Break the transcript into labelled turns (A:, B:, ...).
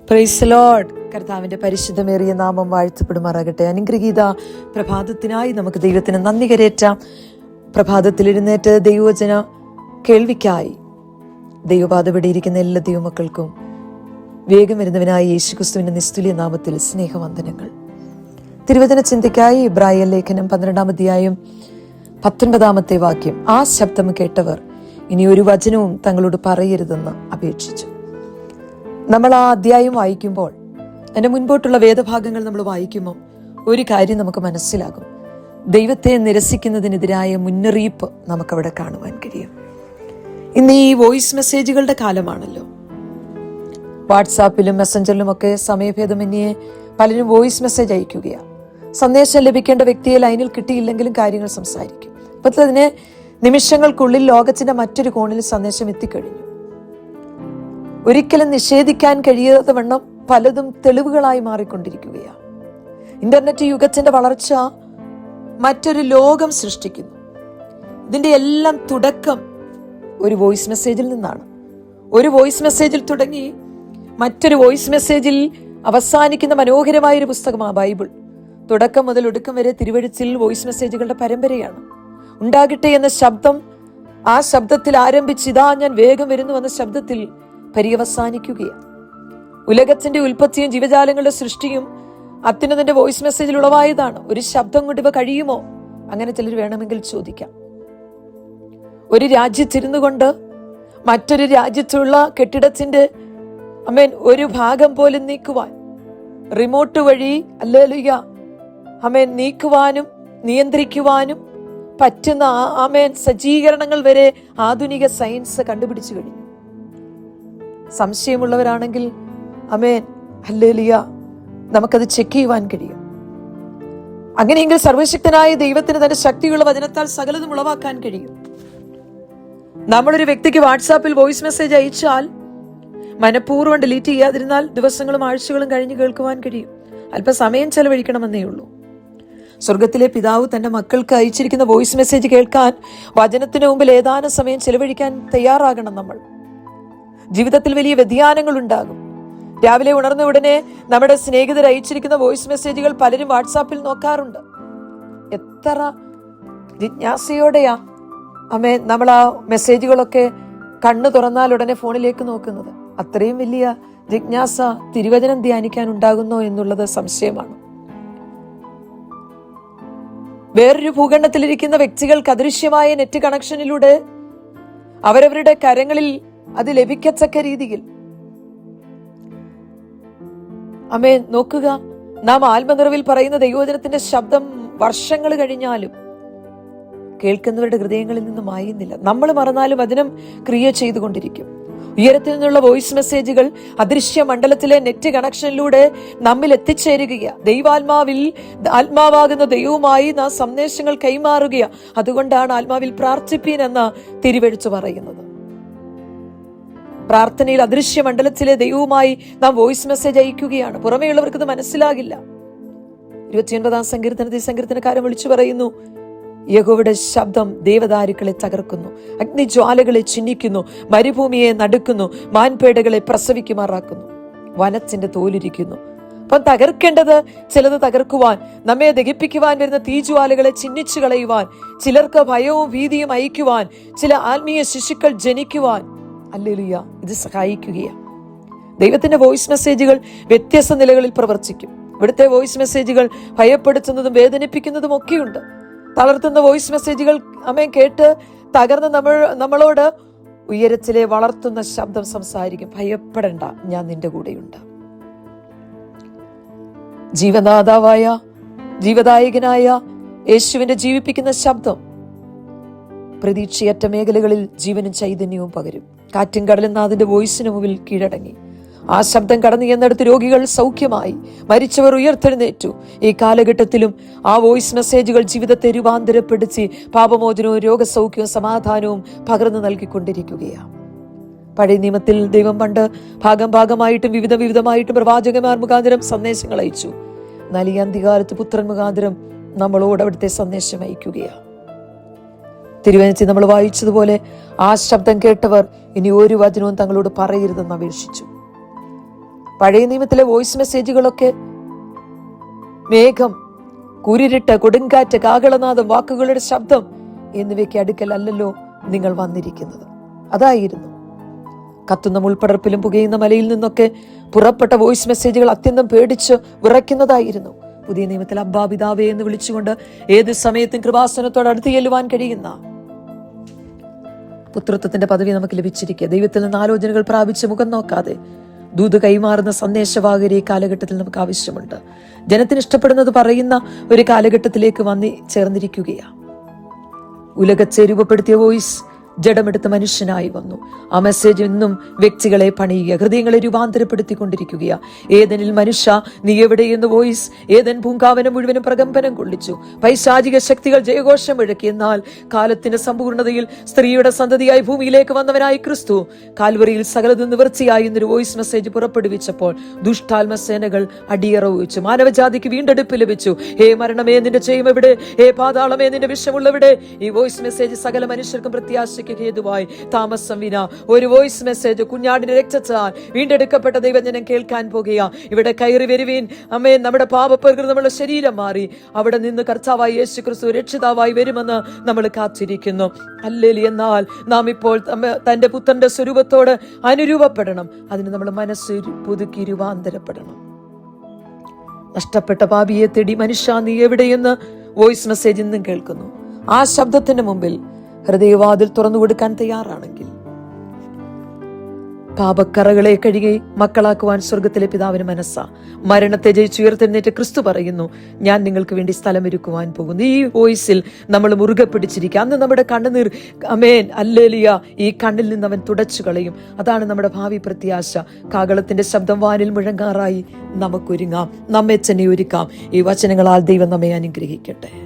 A: Praise Lord. കർത്താവിന്റെ പരിശുദ്ധമേറിയ നാമം വാഴ്ത്തപ്പെടുമാറാകട്ടെ. അനുഗ്രഹീത പ്രഭാതത്തിനായി നമുക്ക് ദൈവത്തിന് നന്ദി കരേറ്റാം. പ്രഭാതത്തിൽ എഴുന്നേറ്റ് ദൈവവചന കേൾവിക്കായി ദൈവപാതപടിയിരിക്കുന്ന എല്ലാ ദൈവമക്കൾക്കും വേഗം വരുന്നവനായ യേശുക്രിസ്തുവിന്റെ നിസ്തുല്യ നാമത്തിൽ സ്നേഹവന്ദനങ്ങൾ. തിരുവചന ചിന്തയ്ക്കായി ഇബ്രായ ലേഖനം 12-ാം അധ്യായം 19-ാമത്തെ വാക്യം. ആ ശബ്ദം കേട്ടവർ ഇനി ഒരു വചനവും തങ്ങളോട് പറയരുതെന്ന് അപേക്ഷിച്ചു. നമ്മൾ ആ അധ്യായം വായിക്കുമ്പോൾ, അതിന്റെ മുൻപോട്ടുള്ള വേദഭാഗങ്ങൾ നമ്മൾ വായിക്കുമ്പോൾ ഒരു കാര്യം നമുക്ക് മനസ്സിലാകും. ദൈവത്തെ നിരസിക്കുന്നതിനെതിരായ മുന്നറിയിപ്പ് നമുക്കവിടെ കാണുവാൻ കഴിയും. ഇന്ന് ഈ വോയിസ് മെസ്സേജുകളുടെ കാലമാണല്ലോ. വാട്സാപ്പിലും മെസ്സഞ്ചറിലും ഒക്കെ സമയഭേദമന്യേ പലരും വോയിസ് മെസ്സേജ് അയക്കുകയാണ്. സന്ദേശം ലഭിക്കേണ്ട വ്യക്തിയെ ലൈനിൽ കിട്ടിയില്ലെങ്കിലും കാര്യങ്ങൾ സംസാരിക്കും. അപ്പോൾ അതിന് നിമിഷങ്ങൾക്കുള്ളിൽ ലോകത്തിന്റെ മറ്റൊരു കോണിൽ സന്ദേശം എത്തിക്കഴിഞ്ഞു. ഒരിക്കലും നിഷേധിക്കാൻ കഴിയാത്ത വണ്ണം പലതും തെളിവുകളായി മാറിക്കൊണ്ടിരിക്കുകയാണ്. ഇന്റർനെറ്റ് യുഗത്തിന്റെ വളർച്ച മറ്റൊരു ലോകം സൃഷ്ടിക്കുന്നു. ഇതിന്റെ എല്ലാം തുടക്കം ഒരു വോയിസ് മെസ്സേജിൽ നിന്നാണ്. ഒരു വോയിസ് മെസ്സേജിൽ തുടങ്ങി മറ്റൊരു വോയിസ് മെസ്സേജിൽ അവസാനിക്കുന്ന മനോഹരമായൊരു പുസ്തകമാണ് ബൈബിൾ. തുടക്കം മുതൽ ഒടുക്കം വരെ തിരുവഴുത്തിൽ വോയിസ് മെസ്സേജുകളുടെ പരമ്പരയാണ്. ഉണ്ടാകട്ടെ എന്ന ശബ്ദം, ആ ശബ്ദത്തിൽ ആരംഭിച്ച് ഇതാ ഞാൻ വേഗം വരുന്നു എന്ന ശബ്ദത്തിൽ പര്യവസാനിക്കുകയാണ്. ഉലകത്തിന്റെ ഉൽപ്പത്തിയും ജീവജാലങ്ങളുടെ സൃഷ്ടിയും അത്യുന്നതന്റെ വോയിസ് മെസ്സേജിൽ ഉളവായതാണ്. ഒരു ശബ്ദം കൊണ്ട് ഇവ കഴിയുമോ? അങ്ങനെ ചിലർ വേണമെങ്കിൽ ചോദിക്കാം. ഒരു രാജ്യത്തിരുന്നു കൊണ്ട് മറ്റൊരു രാജ്യത്തുള്ള കെട്ടിടത്തിന്റെ ഒരു ഭാഗം പോലും നീക്കുവാൻ റിമോട്ട് വഴി നീക്കുവാനും നിയന്ത്രിക്കുവാനും പറ്റുന്ന സജ്ജീകരണങ്ങൾ വരെ ആധുനിക സയൻസ് കണ്ടുപിടിച്ചു കഴിഞ്ഞു. സംശയമുള്ളവരാണെങ്കിൽ നമുക്കത് ചെക്ക് ചെയ്യുവാൻ കഴിയും. അങ്ങനെയെങ്കിൽ സർവശക്തനായ ദൈവത്തിന് തന്റെ ശക്തിയുള്ള വചനത്താൽ സകലതും ഉളവാക്കാൻ കഴിയും. നമ്മളൊരു വ്യക്തിക്ക് വാട്സാപ്പിൽ വോയിസ് മെസ്സേജ് അയച്ചാൽ മനഃപൂർവ്വം ഡിലീറ്റ് ചെയ്യാതിരുന്നാൽ ദിവസങ്ങളും ആഴ്ചകളും കഴിഞ്ഞ് കേൾക്കുവാൻ കഴിയും. അല്പസമയം ചെലവഴിക്കണമെന്നേ ഉള്ളൂ. സ്വർഗത്തിലെ പിതാവ് തന്റെ മക്കൾക്ക് അയച്ചിരിക്കുന്ന വോയിസ് മെസ്സേജ് കേൾക്കാൻ വചനത്തിന് മുമ്പിൽ ഏതാനും സമയം ചെലവഴിക്കാൻ തയ്യാറാകണം. നമ്മൾ ജീവിതത്തിൽ വലിയ വ്യതിയാനങ്ങൾ ഉണ്ടാകും. രാവിലെ ഉണർന്ന ഉടനെ നമ്മുടെ സ്നേഹിതർ അയച്ചിരിക്കുന്ന വോയിസ് മെസ്സേജുകൾ പലരും വാട്സാപ്പിൽ നോക്കാറുണ്ട്. എത്ര ജിജ്ഞാസയോടെയാ നമ്മൾ ആ മെസ്സേജുകളൊക്കെ കണ്ണു തുറന്നാൽ ഉടനെ ഫോണിലേക്ക് നോക്കുന്നത്. അത്രയും വലിയ ജിജ്ഞാസ തിരുവചനം ധ്യാനിക്കാൻ ഉണ്ടാകുന്നോ എന്നുള്ളത് സംശയമാണ്. വേറൊരു ഭൂഖണ്ഡത്തിലിരിക്കുന്ന വ്യക്തികൾക്ക് അദൃശ്യമായ നെറ്റ് കണക്ഷനിലൂടെ അവരവരുടെ കരങ്ങളിൽ അത് ലഭിക്കത്തക്ക രീതിയിൽ നോക്കുക. നാം ആത്മനിറവിൽ പറയുന്ന ദൈവവചനത്തിന്റെ ശബ്ദം വർഷങ്ങൾ കഴിഞ്ഞാലും കേൾക്കുന്നവരുടെ ഹൃദയങ്ങളിൽ നിന്ന് മായുന്നില്ല. നമ്മൾ മറന്നാലും വചനം ക്രിയ ചെയ്തുകൊണ്ടിരിക്കും. ഉയരത്തിൽ നിന്നുള്ള വോയിസ് മെസ്സേജുകൾ അദൃശ്യ മണ്ഡലത്തിലെ നെറ്റ് കണക്ഷനിലൂടെ നമ്മിൽ എത്തിച്ചേരുകയാണ്. ദൈവാത്മാവിൽ ആത്മാവാകുന്ന ദൈവവുമായി നാം സന്ദേശങ്ങൾ കൈമാറുകയാണ്. അതുകൊണ്ടാണ് ആത്മാവിൽ പ്രാർത്ഥിപ്പീൻ എന്ന തിരുവെഴുത്ത് പറയുന്നത്. പ്രാർത്ഥനയിൽ അദൃശ്യ മണ്ഡലത്തിലെ ദൈവവുമായി നാം വോയിസ് മെസ്സേജ് അയക്കുകയാണ്. പുറമേയുള്ളവർക്ക് ഇത് മനസ്സിലാകില്ല. 29-ാം സങ്കീർത്തനക്കാരൻ വിളിച്ചു പറയുന്നു, യഹോവയുടെ ശബ്ദം ദേവദാരുക്കളെ തകർക്കുന്നു, അഗ്നിജ്വാലകളെ ചിന്നിക്കുന്നു, മരുഭൂമിയെ നടുക്കുന്നു, മാൻപേടകളെ പ്രസവിക്കുമാറാക്കുന്നു, വനത്തിന്റെ തോലുരിക്കുന്നു. അപ്പം തകർക്കേണ്ടത് ചിലത് തകർക്കുവാൻ, നമ്മെ ദഹിപ്പിക്കുവാൻ വരുന്ന തീജ്വാലകളെ ചിന്നിച്ചു കളയുവാൻ, ചിലർക്ക് ഭയവും ഭീതിയും അയക്കുവാൻ, ചില ആത്മീയ ശിശുക്കൾ ജനിക്കുവാൻ ഇത് സഹായിക്കുകയാണ്. ദൈവത്തിന്റെ വോയിസ് മെസ്സേജുകൾ വ്യത്യസ്ത നിലകളിൽ പ്രവർത്തിക്കും. ഇവിടുത്തെ വോയിസ് മെസ്സേജുകൾ ഭയപ്പെടുത്തുന്നതും വേദനിപ്പിക്കുന്നതും ഒക്കെയുണ്ട്. തളർത്തുന്ന വോയിസ് മെസ്സേജുകൾ കേട്ട് തകർന്ന് നമ്മളോട് ഉയരത്തിലെ വളർത്തുന്ന ശബ്ദം സംസാരിക്കും. ഭയപ്പെടണ്ട, ഞാൻ നിന്റെ കൂടെയുണ്ട്. ജീവദായകനായ യേശുവിന്റെ ജീവിപ്പിക്കുന്ന ശബ്ദം പ്രതീക്ഷയറ്റ മേഖലകളിൽ ജീവനും ചൈതന്യവും പകരും. കാറ്റും കടലും നാഥന്റെ വോയിസിന് മുമ്പിൽ കീഴടങ്ങി. ആ ശബ്ദം കടന്നു ചെന്നെടുത്ത് രോഗികൾ സൗഖ്യമായി, മരിച്ചവർ ഉയർത്തെഴുന്നേറ്റു. ഈ കാലഘട്ടത്തിലും ആ വോയിസ് മെസ്സേജുകൾ ജീവിതത്തെ രൂപാന്തരപ്പെടുത്തി പാപമോചനവും രോഗസൗഖ്യവും സമാധാനവും പകർന്നു നൽകിക്കൊണ്ടിരിക്കുകയാണ്. പഴയ നിയമത്തിൽ ദൈവം പണ്ട് ഭാഗമായിട്ടും വിവിധമായിട്ടും പ്രവാചകന്മാർ മുഖാന്തരം സന്ദേശങ്ങൾ അയച്ചു. എന്നാൽ ഈ അന്ത്യകാലത്ത് പുത്രൻ മുഖാന്തരം നമ്മളോട് അവിടുത്തെ സന്ദേശം അയക്കുകയാണ്. തിരുവചനത്തിൽ നമ്മൾ വായിച്ചതുപോലെ ആ ശബ്ദം കേട്ടവർ ഇനി ഒരു വചനവും തങ്ങളോട് പറയരുതെന്ന് അപേക്ഷിച്ചു. പഴയ നിയമത്തിലെ വോയിസ് മെസ്സേജുകളൊക്കെ മേഘം, കുരിരുട്ട്, കൊടുങ്കാറ്റ്, കാഹളനാദം, വാക്കുകളുടെ ശബ്ദം എന്നിവയ്ക്ക് അടുക്കലല്ലോ നിങ്ങൾ വന്നിരിക്കുന്നത്. അതായിരുന്നു കത്തുന്ന മുൾപ്പടർപ്പിലും പുകയുന്ന മലയിൽ നിന്നൊക്കെ പുറപ്പെട്ട വോയിസ് മെസ്സേജുകൾ അത്യന്തം പേടിച്ച് വിറയ്ക്കുന്നതായിരുന്നു. പുതിയ നിയമത്തിൽ അബ്ബാ പിതാവേ എന്ന് വിളിച്ചുകൊണ്ട് ഏത് സമയത്തും കൃപാസനത്തോട് അടുത്ത് ചെല്ലുവാൻ കഴിയുന്ന പുത്രത്വത്തിന്റെ പദവി നമുക്ക് ലഭിച്ചിരിക്കുക. ദൈവത്തിൽ നിന്ന് ആലോചനകൾ പ്രാപിച്ച് മുഖം നോക്കാതെ ദൂത് കൈമാറുന്ന സന്ദേശവാഹകരെ ഈ കാലഘട്ടത്തിൽ നമുക്ക് ആവശ്യമുണ്ട്. ജനത്തിന് ഇഷ്ടപ്പെടുന്നത് പറയുന്ന ഒരു കാലഘട്ടത്തിലേക്ക് വന്നി ചേർന്നിരിക്കുകയാണ്. ഉലകത്തെ രൂപപ്പെടുത്തിയ വോയിസ് ജഡമെടുത്ത മനുഷ്യനായി വന്നു. ആ മെസ്സേജ് ഇന്നും വ്യക്തികളെ പണിയുക, ഹൃദയങ്ങളെ രൂപാന്തരപ്പെടുത്തിക്കൊണ്ടിരിക്കുകയാ. ഏതനിൽ മനുഷ്യ നീ എവിടെയെന്ന് വോയിസ് ഏതൻ പൂങ്കാവനം മുഴുവനും പ്രകമ്പനം കൊള്ളിച്ചു. പൈശാചിക ശക്തികൾ ജയഘോഷം മുഴക്കി. എന്നാൽ കാലത്തിന്റെ സമ്പൂർണതയിൽ സ്ത്രീയുടെ സന്തതിയായി ഭൂമിയിലേക്ക് വന്നവനായി ക്രിസ്തു കാൽവറിയിൽ സകലതും നിവൃത്തിയായി എന്നൊരു വോയിസ് മെസ്സേജ് പുറപ്പെടുവിച്ചപ്പോൾ ദുഷ്ടാത്മസേനകൾ അടിയറവച്ചു. മാനവജാതിക്ക് വീണ്ടെടുപ്പ് ലഭിച്ചു. ഹേ മരണമേ നിന്റെ ചെയ്യും എവിടെ? ഹേ പാതാളമേ നിന്റെ വിഷമുള്ളവിടെ? ഈ വോയിസ് മെസ്സേജ് സകല മനുഷ്യർക്കും പ്രത്യാശ ഹേതുവായി താമസം വിന ഒരു വോയിസ് മെസ്സേജ് കുഞ്ഞാടിന്റെ രക്തത്താൽ വീണ്ടെടുക്കപ്പെട്ട ദൈവജനം കേൾക്കാൻ പോകുക. ഇവിടെ കയറി വരുവീൻ, അമ്മേ, നമ്മുടെ പാപപ്രകൃതമുള്ള ശരീരം മാറി അവിടെ നിന്ന് കർത്താവായി യേശു ക്രിസ്തു രക്ഷിതാവായി വരുമെന്ന് നമ്മൾ കാത്തിരിക്കുന്നു. ഹല്ലേലൂയ. എന്നാൽ നാം ഇപ്പോൾ തന്റെ പുത്രന്റെ സ്വരൂപത്തോട് അനുരൂപപ്പെടണം. അതിന് നമ്മൾ മനസ്സ് പുതുക്കി രൂപാന്തരപ്പെടണം. നഷ്ടപ്പെട്ട പാപിയെ തേടി മനുഷ്യ നീ എവിടെയെന്ന് വോയിസ് മെസ്സേജ് ഇന്നും കേൾക്കുന്നു. ആ ശബ്ദത്തിന് മുമ്പിൽ ഹൃദയവാതിൽ തുറന്നു കൊടുക്കാൻ തയ്യാറാണെങ്കിൽ പാപക്കറകളെ കഴുകി മക്കളാക്കുവാൻ സ്വർഗത്തിലെ പിതാവിന് മനസ്സാ. മരണത്തെ ജയിച്ചുയർത്തെഴുന്നേറ്റ് ക്രിസ്തു പറയുന്നു, ഞാൻ നിങ്ങൾക്ക് വേണ്ടി സ്ഥലമൊരുക്കുവാൻ പോകുന്നു. ഈ വോയിസിൽ നമ്മൾ മുറുകെ പിടിച്ചിരിക്കുക. അന്ന് നമ്മുടെ കണ്ണുനീർ, അമേൻ, ഹല്ലേലൂയ, ഈ കണ്ണിൽ നിന്ന് അവൻ തുടച്ചു കളയും. അതാണ് നമ്മുടെ ഭാവി പ്രത്യാശ. കാഹളത്തിന്റെ ശബ്ദം വാനിൽ മുഴങ്ങാറായി നമുക്കൊരുങ്ങാം, നമ്മെ തന്നെ ഒരുക്കാം. ഈ വചനങ്ങളാൽ ദൈവം നമ്മെ അനുഗ്രഹിക്കട്ടെ.